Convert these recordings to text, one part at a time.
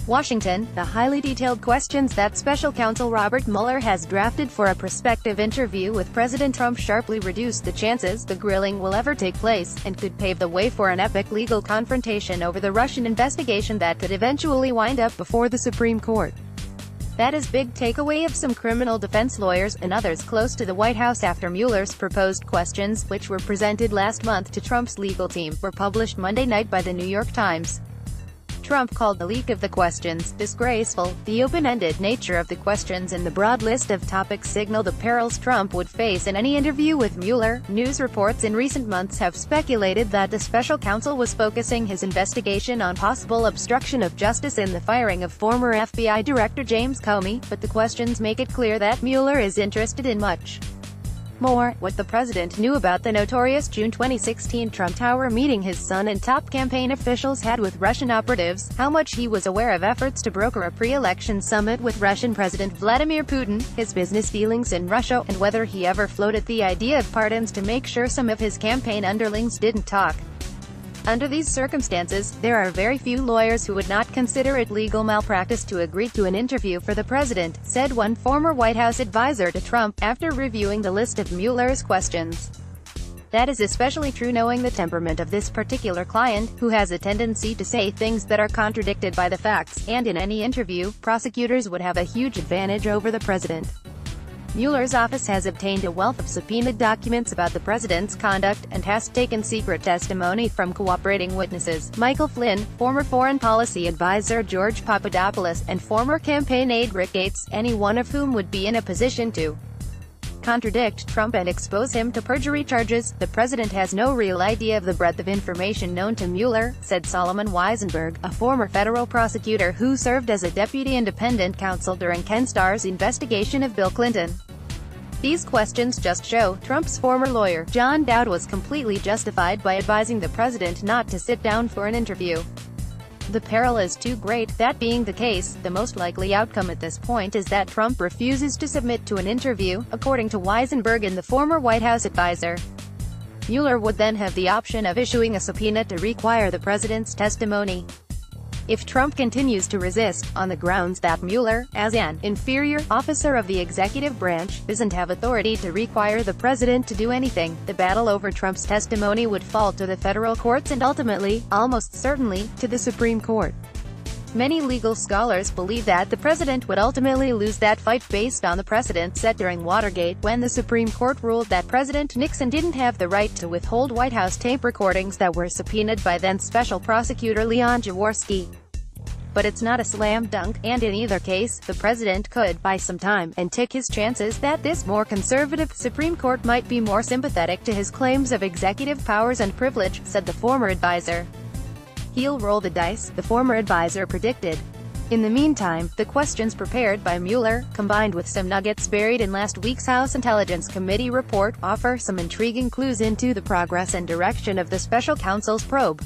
Washington, the highly detailed questions that special counsel Robert Mueller has drafted for a prospective interview with President Trump sharply reduce the chances the grilling will ever take place, and could pave the way for an epic legal confrontation over the Russian investigation that could eventually wind up before the Supreme Court. That is big takeaway of some criminal defense lawyers, and others close to the White House after Mueller's proposed questions, which were presented last month to Trump's legal team, were published Monday night by the New York Times. Trump called the leak of the questions disgraceful. The open-ended nature of the questions and the broad list of topics signal the perils Trump would face in any interview with Mueller. News reports in recent months have speculated that the special counsel was focusing his investigation on possible obstruction of justice in the firing of former FBI Director James Comey, but the questions make it clear that Mueller is interested in much more: what the president knew about the notorious June 2016 Trump Tower meeting his son and top campaign officials had with Russian operatives, how much he was aware of efforts to broker a pre-election summit with Russian President Vladimir Putin, his business dealings in Russia, and whether he ever floated the idea of pardons to make sure some of his campaign underlings didn't talk. Under these circumstances, there are very few lawyers who would not consider it legal malpractice to agree to an interview for the president, said one former White House advisor to Trump, after reviewing the list of Mueller's questions. That is especially true knowing the temperament of this particular client, who has a tendency to say things that are contradicted by the facts, and in any interview, prosecutors would have a huge advantage over the president. Mueller's office has obtained a wealth of subpoenaed documents about the president's conduct, and has taken secret testimony from cooperating witnesses, Michael Flynn, former foreign policy advisor George Papadopoulos, and former campaign aide Rick Gates, any one of whom would be in a position to contradict Trump and expose him to perjury charges. The president has no real idea of the breadth of information known to Mueller, said Solomon Weisenberg, a former federal prosecutor who served as a deputy independent counsel during Ken Starr's investigation of Bill Clinton. These questions just show Trump's former lawyer, John Dowd, was completely justified by advising the president not to sit down for an interview. The peril is too great. That being the case, the most likely outcome at this point is that Trump refuses to submit to an interview, according to Weisenberg and the former White House advisor. Mueller would then have the option of issuing a subpoena to require the president's testimony. If Trump continues to resist, on the grounds that Mueller, as an inferior officer of the executive branch, doesn't have authority to require the president to do anything, the battle over Trump's testimony would fall to the federal courts and ultimately, almost certainly, to the Supreme Court. Many legal scholars believe that the president would ultimately lose that fight based on the precedent set during Watergate, when the Supreme Court ruled that President Nixon didn't have the right to withhold White House tape recordings that were subpoenaed by then Special Prosecutor Leon Jaworski. But it's not a slam dunk, and in either case, the president could buy some time, and take his chances that this more conservative Supreme Court might be more sympathetic to his claims of executive powers and privilege, said the former advisor. He'll roll the dice, the former advisor predicted. In the meantime, the questions prepared by Mueller, combined with some nuggets buried in last week's House Intelligence Committee report, offer some intriguing clues into the progress and direction of the special counsel's probe.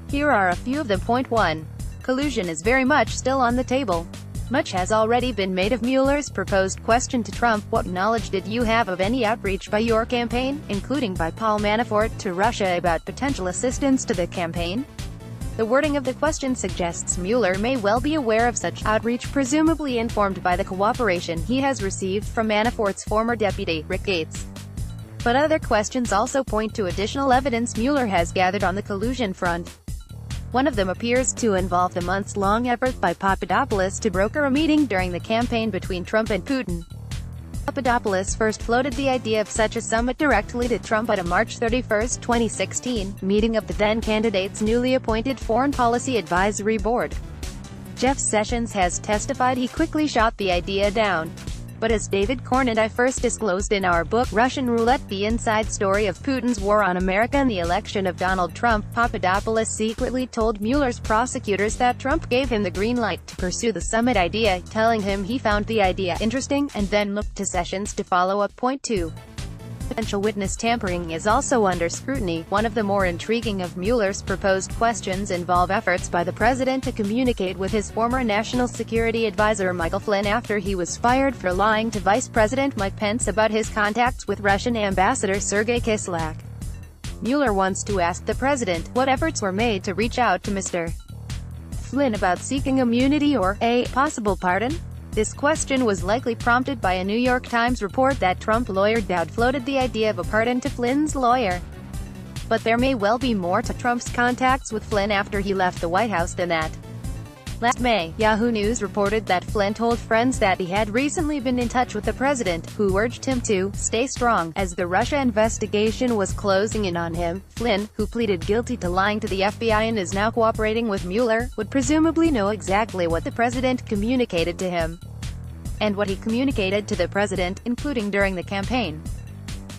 Here are a few of them. Point 1. Collusion is very much still on the table. Much has already been made of Mueller's proposed question to Trump. What knowledge did you have of any outreach by your campaign, including by Paul Manafort, to Russia about potential assistance to the campaign? The wording of the question suggests Mueller may well be aware of such outreach, presumably informed by the cooperation he has received from Manafort's former deputy, Rick Gates. But other questions also point to additional evidence Mueller has gathered on the collusion front. One of them appears to involve the months-long effort by Papadopoulos to broker a meeting during the campaign between Trump and Putin. Papadopoulos first floated the idea of such a summit directly to Trump at a March 31, 2016, meeting of the then-candidate's newly appointed Foreign Policy Advisory Board. Jeff Sessions has testified he quickly shot the idea down. But as David Corn and I first disclosed in our book, Russian Roulette, the inside story of Putin's war on America and the election of Donald Trump, Papadopoulos secretly told Mueller's prosecutors that Trump gave him the green light to pursue the summit idea, telling him he found the idea interesting, and then looked to Sessions to follow up. Point 2. Potential witness tampering is also under scrutiny. One of the more intriguing of Mueller's proposed questions involve efforts by the president to communicate with his former national security advisor Michael Flynn after he was fired for lying to Vice President Mike Pence about his contacts with Russian Ambassador Sergei Kislyak. Mueller wants to ask the president what efforts were made to reach out to Mr. Flynn about seeking immunity or a possible pardon? This question was likely prompted by a New York Times report that Trump lawyer Dowd floated the idea of a pardon to Flynn's lawyer. But there may well be more to Trump's contacts with Flynn after he left the White House than that. Last May, Yahoo News reported that Flynn told friends that he had recently been in touch with the president, who urged him to stay strong as the Russia investigation was closing in on him. Flynn, who pleaded guilty to lying to the FBI and is now cooperating with Mueller, would presumably know exactly what the president communicated to him and what he communicated to the president, including during the campaign.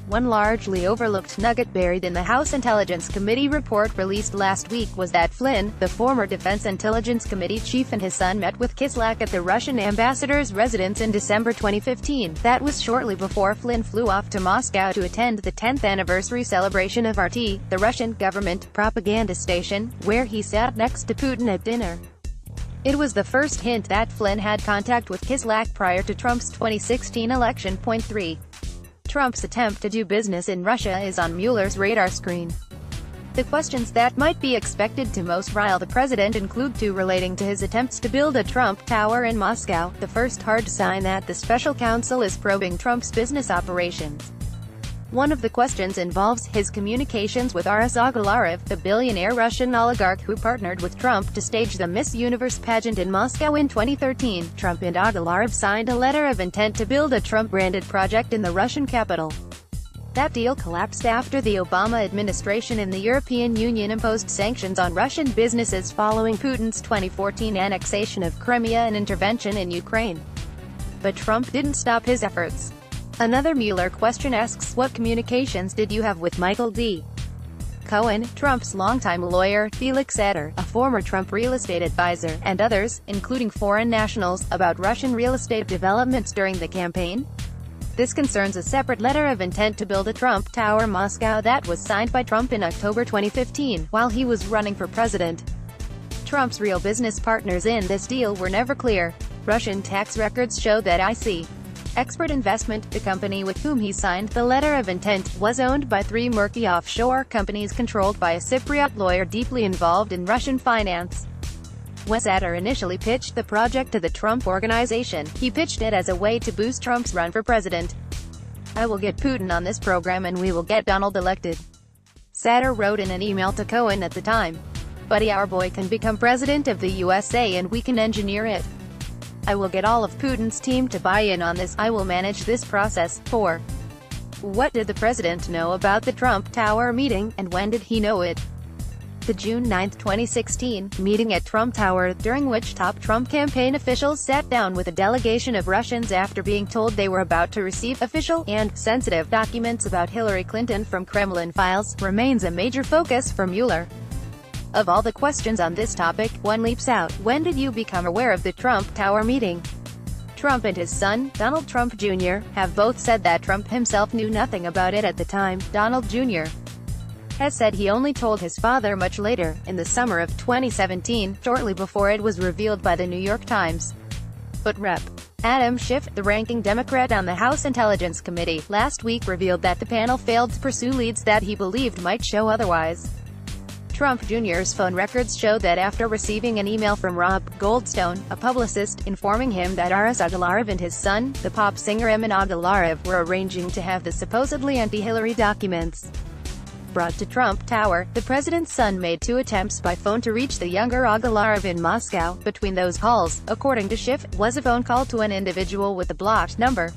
One largely overlooked nugget buried in the House Intelligence Committee report released last week was that Flynn, the former Defense Intelligence Committee chief, and his son met with Kislyak at the Russian ambassador's residence in December 2015. That was shortly before Flynn flew off to Moscow to attend the 10th anniversary celebration of RT, the Russian government propaganda station, where he sat next to Putin at dinner. It was the first hint that Flynn had contact with Kislyak prior to Trump's 2016 election. Point 3. Trump's attempt to do business in Russia is on Mueller's radar screen. The questions that might be expected to most rile the president include two relating to his attempts to build a Trump Tower in Moscow, the first hard sign that the special counsel is probing Trump's business operations. One of the questions involves his communications with Aras Agalarov, the billionaire Russian oligarch who partnered with Trump to stage the Miss Universe pageant in Moscow in 2013. Trump and Agalarov signed a letter of intent to build a Trump-branded project in the Russian capital. That deal collapsed after the Obama administration and the European Union imposed sanctions on Russian businesses following Putin's 2014 annexation of Crimea and intervention in Ukraine. But Trump didn't stop his efforts. Another Mueller question asks, what communications did you have with Michael D. Cohen, Trump's longtime lawyer, Felix Sater, a former Trump real estate advisor, and others, including foreign nationals, about Russian real estate developments during the campaign? This concerns a separate letter of intent to build a Trump Tower Moscow that was signed by Trump in October 2015, while he was running for president. Trump's real business partners in this deal were never clear. Russian tax records show that IC Expert Investment, the company with whom he signed the letter of intent, was owned by three murky offshore companies controlled by a Cypriot lawyer deeply involved in Russian finance. When Sater initially pitched the project to the Trump Organization, he pitched it as a way to boost Trump's run for president. "I will get Putin on this program and we will get Donald elected," Sater wrote in an email to Cohen at the time. "Buddy, our boy can become president of the USA and we can engineer it. I will get all of Putin's team to buy in on this. I will manage this process." 4. What did the president know about the Trump Tower meeting, and when did he know it? The June 9, 2016, meeting at Trump Tower, during which top Trump campaign officials sat down with a delegation of Russians after being told they were about to receive official and sensitive documents about Hillary Clinton from Kremlin files, remains a major focus for Mueller. Of all the questions on this topic, one leaps out. When did you become aware of the Trump Tower meeting? Trump and his son, Donald Trump Jr., have both said that Trump himself knew nothing about it at the time. Donald Jr. has said he only told his father much later, in the summer of 2017, shortly before it was revealed by the New York Times. But Rep. Adam Schiff, the ranking Democrat on the House Intelligence Committee, last week revealed that the panel failed to pursue leads that he believed might show otherwise. Trump Jr.'s phone records show that after receiving an email from Rob Goldstone, a publicist, informing him that Aras Agalarov and his son, the pop singer Emin Agalarov, were arranging to have the supposedly anti-Hillary documents brought to Trump Tower, the president's son made 2 attempts by phone to reach the younger Agalarov in Moscow. Between those calls, according to Schiff, was a phone call to an individual with a blocked number.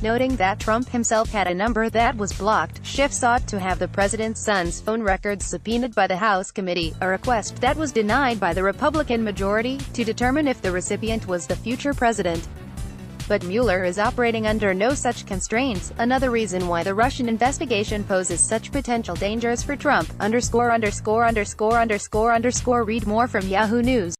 Noting that Trump himself had a number that was blocked, Schiff sought to have the president's son's phone records subpoenaed by the House committee, a request that was denied by the Republican majority, to determine if the recipient was the future president. But Mueller is operating under no such constraints, another reason why the Russian investigation poses such potential dangers for Trump. __________. Read more from Yahoo News.